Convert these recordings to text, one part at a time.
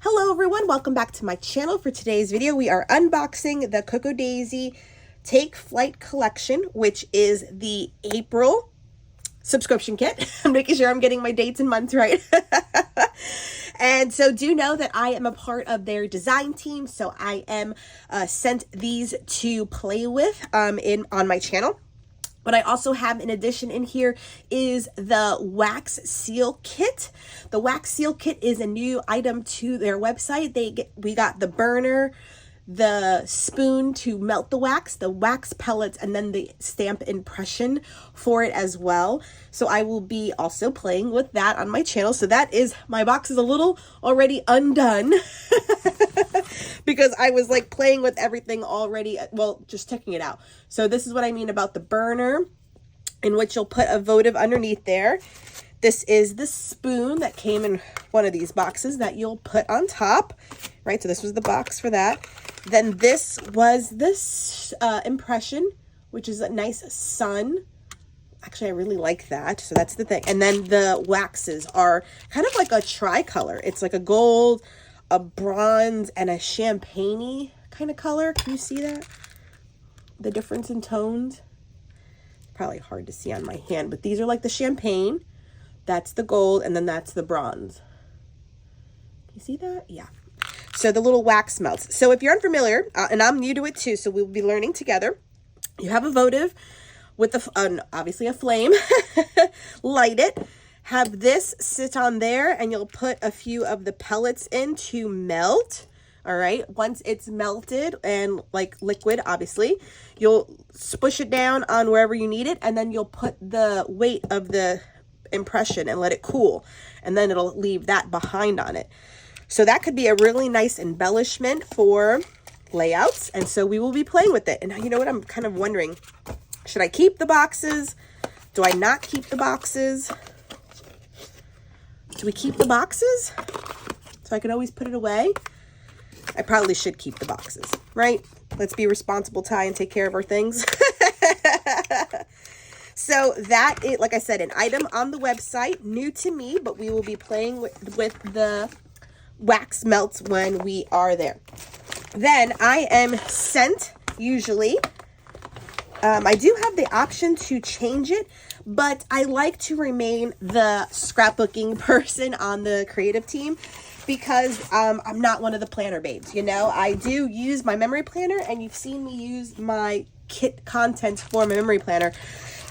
Hello everyone, welcome back to my channel. For today's video, we are unboxing the Cocoa Daisy Take Flight collection, which is the April subscription kit. I'm making sure I'm getting my dates and months right. And so do know that I am a part of their design team, so I am sent these to play with on my channel. What I also have in addition in here is the wax seal kit. The wax seal kit is a new item to their website. We got the burner, the spoon to melt the wax pellets, and then the stamp impression for it as well. So I will be also playing with that on my channel. So that is, my box is a little already undone because I was like playing with everything already, well, just checking it out. So this is what I mean about the burner, in which you'll put a votive underneath there. This is the spoon that came in one of these boxes that you'll put on top, right? So this was the box for that. Then this was this impression, which is a nice sun. Actually, I really like that. So that's the thing. And then the waxes are kind of like a tricolor. It's like a gold, a bronze, and a champagne-y kind of color. Can you see that? The difference in tones? Probably hard to see on my hand, but these are like the champagne. That's the gold, and then that's the bronze. Can you see that? Yeah. So the little wax melts. So if you're unfamiliar, and I'm new to it too, so we'll be learning together. You have a votive with obviously a flame. Light it. Have this sit on there, and you'll put a few of the pellets in to melt. All right. Once it's melted and like liquid, obviously, you'll spush it down on wherever you need it, and then you'll put the weight of the impression and let it cool, and then it'll leave that behind on it. So that could be a really nice embellishment for layouts. And so we will be playing with it. And now, you know what? I'm kind of wondering, should I keep the boxes? Do I not keep the boxes? Do we keep the boxes? So I can always put it away. I probably should keep the boxes, right? Let's be responsible, Ty, and take care of our things. So that is, like I said, an item on the website, new to me, but we will be playing with the wax melts when we are there. Then I am sent, usually, I do have the option to change it, but I like to remain the scrapbooking person on the creative team because I'm not one of the planner babes, you know. I do use my memory planner, and you've seen me use my kit contents for my memory planner,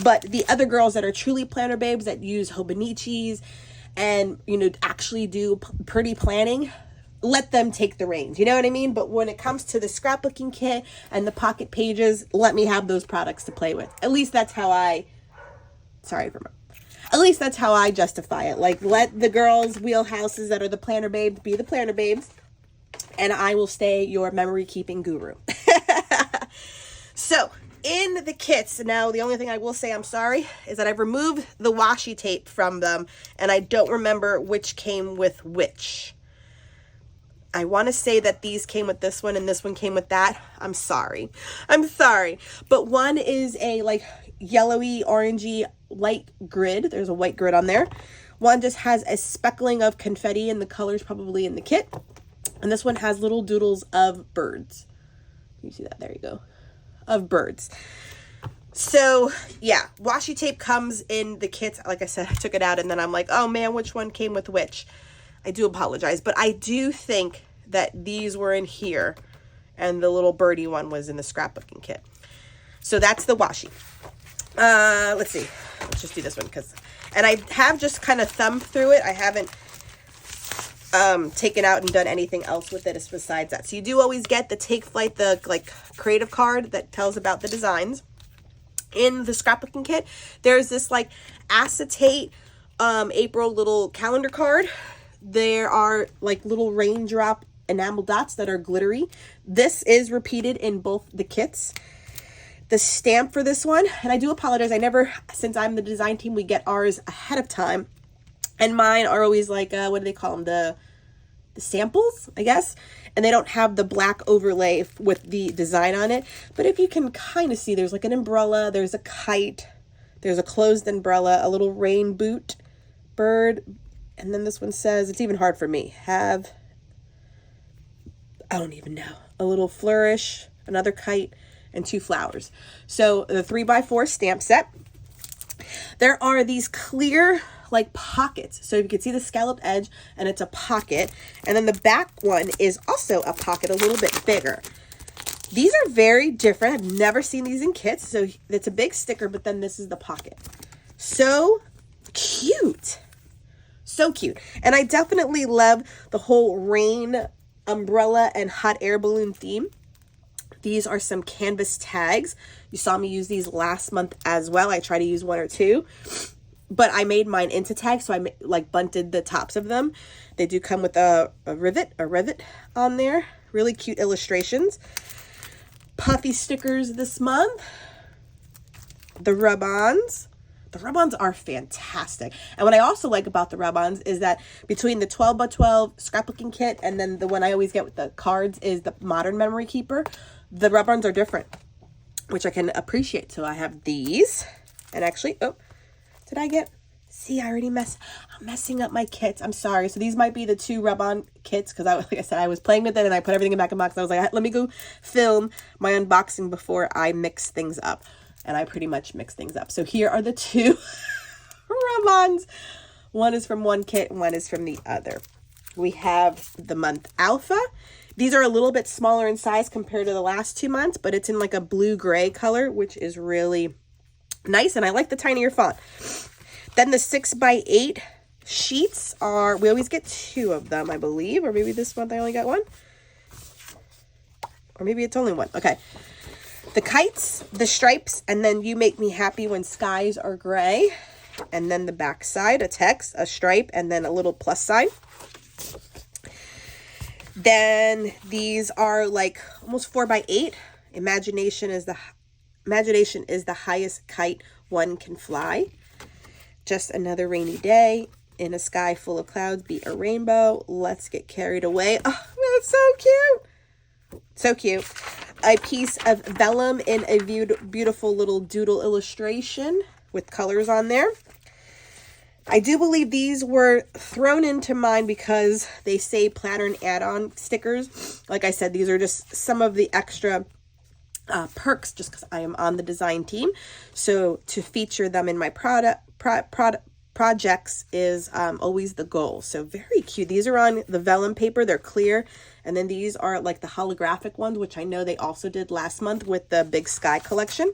but the other girls that are truly planner babes that use Hobonichis and, you know, actually do pretty planning, let them take the reins, you know what I mean? But when it comes to the scrapbooking kit and the pocket pages, let me have those products to play with. At least that's how I justify it. Like, let the girls' wheelhouses that are the planner babes be the planner babes, and I will stay your memory keeping guru. So in the kits, now the only thing I will say, I'm sorry, is that I've removed the washi tape from them, and I don't remember which came with which. I want to say that these came with this one and this one came with that. I'm sorry. But one is a like yellowy, orangey, light grid. There's a white grid on there. One just has a speckling of confetti, and the color's probably in the kit. And this one has little doodles of birds. You see that? There you go. Of birds. So yeah, washi tape comes in the kits. Like I said, I took it out and then I'm like, oh man, which one came with which? I do apologize, but I do think that these were in here and the little birdie one was in the scrapbooking kit. So that's the washi. Let's see. Let's just do this one and I have just kind of thumbed through it. I haven't taken out and done anything else with it besides that. So you do always get the Take Flight, the like creative card that tells about the designs. In the scrapbooking kit, there's this like acetate April little calendar card. There are like little raindrop enamel dots that are glittery. This is repeated in both the kits. The stamp for this one, and I do apologize, since I'm the design team, we get ours ahead of time, and mine are always like, what do they call them? The samples, I guess. And they don't have the black overlay with the design on it. But if you can kind of see, there's like an umbrella, there's a kite, there's a closed umbrella, a little rain boot bird. And then this one says, it's even hard for me, have I don't even know, a little flourish, another kite, and 2 flowers. So the 3x4 stamp set. There are these clear like pockets. So you can see the scalloped edge and it's a pocket. And then the back one is also a pocket, a little bit bigger. These are very different. I've never seen these in kits. So it's a big sticker, but then this is the pocket. So cute. So cute. And I definitely love the whole rain, umbrella, and hot air balloon theme. These are some canvas tags. You saw me use these last month as well. I try to use 1 or 2, but I made mine into tags, so I like bunted the tops of them. They do come with a rivet on there. Really cute illustrations. Puffy stickers this month. The rub-ons. The rub-ons are fantastic. And what I also like about the rub-ons is that between the 12x12 scrapbooking kit and then the one I always get with the cards is the Modern Memory Keeper, the rub-ons are different, which I can appreciate. So I have these. And actually, oh, did I get... See, I already I'm messing up my kits. I'm sorry. So these might be the 2 rub-on kits because like I said, I was playing with it and I put everything in back in box. I was like, let me go film my unboxing before I mix things up. And I pretty much mix things up. So here are the 2 rub-ons. One is from one kit, one is from the other. We have the month Alpha. These are a little bit smaller in size compared to the last 2 months, but it's in like a blue-gray color, which is really nice. And I like the tinier font. Then the 6x8 sheets are, we always get 2 of them, I believe. Or maybe this month I only got 1. Or maybe it's only 1. Okay. The kites, the stripes, and then You Make Me Happy When Skies Are Gray. And then the back side, a text, a stripe, and then a little plus sign. Then these are like almost 4x8. Imagination is the highest kite one can fly. Just another rainy day in a sky full of clouds. Be a rainbow. Let's get carried away. Oh, that's so cute. So cute. A piece of vellum in a beautiful little doodle illustration with colors on there. I do believe these were thrown into mine because they say platter and add-on stickers. Like I said, these are just some of the extra perks just because I am on the design team. So to feature them in my projects is always the goal. So very cute. These are on the vellum paper. They're clear. And then these are like the holographic ones, which I know they also did last month with the Big Sky collection.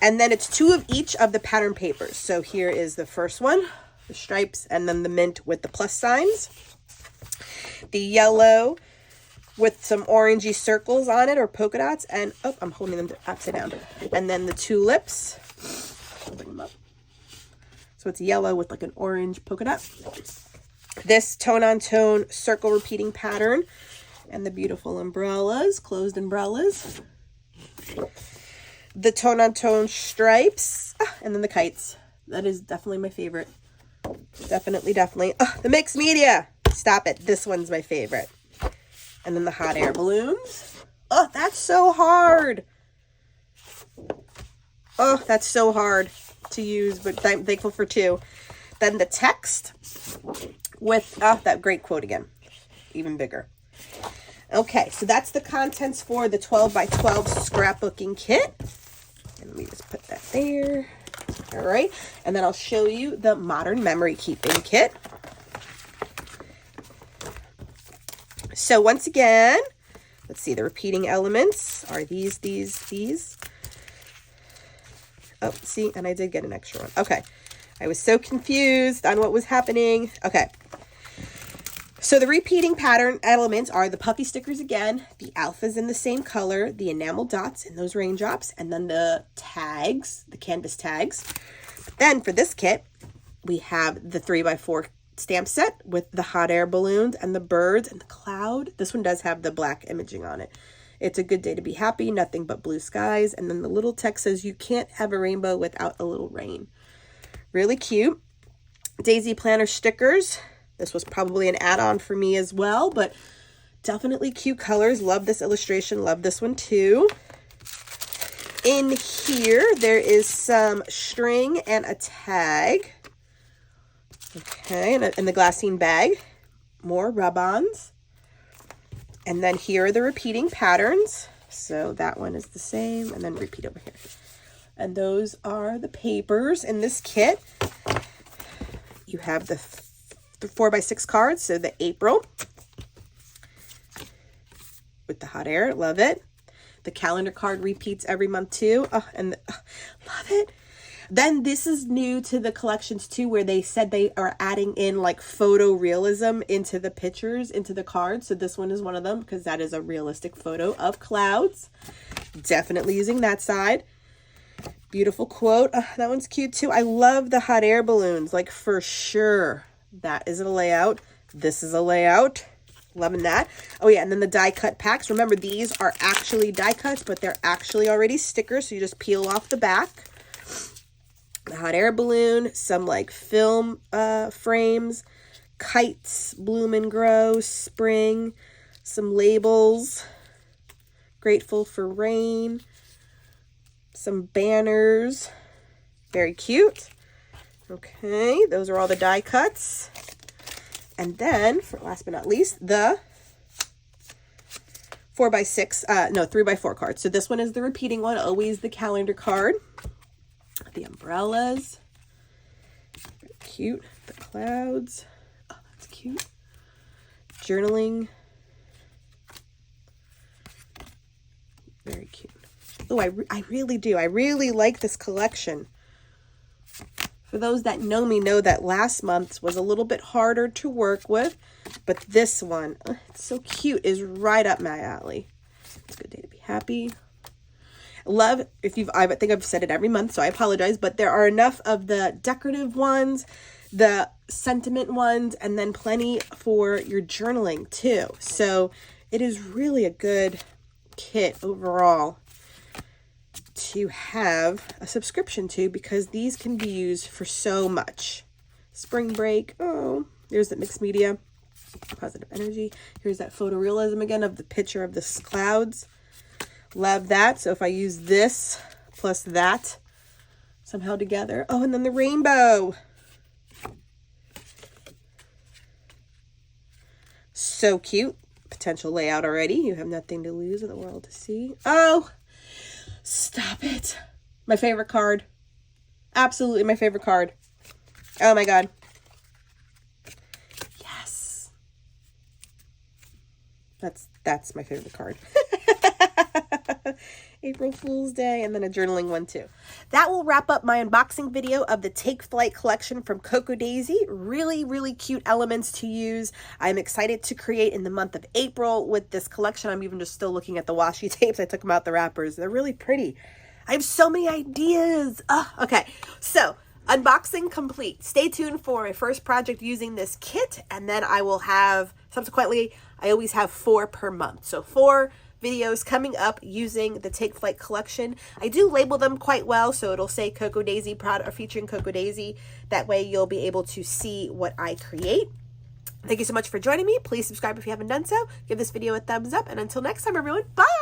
And then it's 2 of each of the pattern papers. So here is the first one, the stripes, and then the mint with the plus signs. The yellow with some orangey circles on it or polka dots. And, oh, I'm holding them upside down. And then the tulips. I'll bring them up. So it's yellow with like an orange polka dot. This tone-on-tone circle repeating pattern. And the beautiful umbrellas, closed umbrellas. The tone-on-tone stripes. And then the kites. That is definitely my favorite. Definitely. The mixed media. Stop it. This one's my favorite. And then the hot air balloons. Oh, that's so hard. Oh, that's so hard to use, but I'm thankful for 2. Then the text with, that great quote again. Even bigger. Okay, so that's the contents for the 12x12 scrapbooking kit. And let me just put that there. All right, and then I'll show you the Modern Memory Keeping kit. So once again, let's see, the repeating elements are these. Oh, see, and I did get an extra one. Okay, I was so confused on what was happening. Okay, so the repeating pattern elements are the puffy stickers again, the alphas in the same color, the enamel dots in those raindrops, and then the tags, the canvas tags. Then for this kit, we have the 3x4 stamp set with the hot air balloons and the birds and the cloud. This one does have the black imaging on it. It's a good day to be happy, nothing but blue skies. And then the little text says, you can't have a rainbow without a little rain. Really cute. Daisy planner stickers. This was probably an add-on for me as well, but definitely cute colors. Love this illustration. Love this one too. In here, there is some string and a tag. Okay, in the glassine bag. More rub-ons. And then here are the repeating patterns. So that one is the same, and then repeat over here. And those are the papers in this kit. You have the 4x6 cards, so the April with the hot air, love it. The calendar card repeats every month too. Love it. Then this is new to the collections too, where they said they are adding in like photo realism into the pictures, into the cards. So this one is one of them because that is a realistic photo of clouds. Definitely using that side. Beautiful quote. That one's cute too. I love the hot air balloons, like for sure. That is a layout. This is a layout. Loving that. Oh yeah, and then the die cut packs. Remember, these are actually die cuts, but they're actually already stickers, so you just peel off the back. The hot air balloon, some like film frames, kites, bloom and grow, spring, some labels, grateful for rain, some banners, very cute. Okay, those are all the die cuts. And then, for last but not least, the 3x4 card. So this one is the repeating one, always the calendar card. The umbrellas, very cute. The clouds, oh, that's cute. Journaling, very cute. Oh, I really do. I really like this collection. For those that know me know that last month's was a little bit harder to work with, but this one, it's so cute, is right up my alley. It's a good day to be happy. Love, I think I've said it every month, so I apologize, but there are enough of the decorative ones, the sentiment ones, and then plenty for your journaling too. So it is really a good kit overall to have a subscription to, because these can be used for so much. Spring break, oh, there's the mixed media, positive energy. Here's that photorealism again of the picture of the clouds. Love that. So if I use this plus that somehow together. Oh, and then the rainbow. So cute. Potential layout already. You have nothing to lose in the world to see. Oh, stop it. My favorite card. Absolutely my favorite card. Oh my God. Yes. That's my favorite card. April Fool's Day, and then a journaling one too. That will wrap up my unboxing video of the Take Flight collection from Cocoa Daisy. Really, really cute elements to use. I'm excited to create in the month of April with this collection. I'm even just still looking at the washi tapes. I took them out the wrappers. They're really pretty. I have so many ideas. Okay, so unboxing complete. Stay tuned for my first project using this kit, and then I will have, subsequently, I always have 4 per month. So 4 videos coming up using the Take Flight collection. I do label them quite well, so it'll say Cocoa Daisy product or featuring Cocoa Daisy. That way you'll be able to see what I create. Thank you so much for joining me. Please subscribe if you haven't done so. Give this video a thumbs up, and until next time, everyone, bye!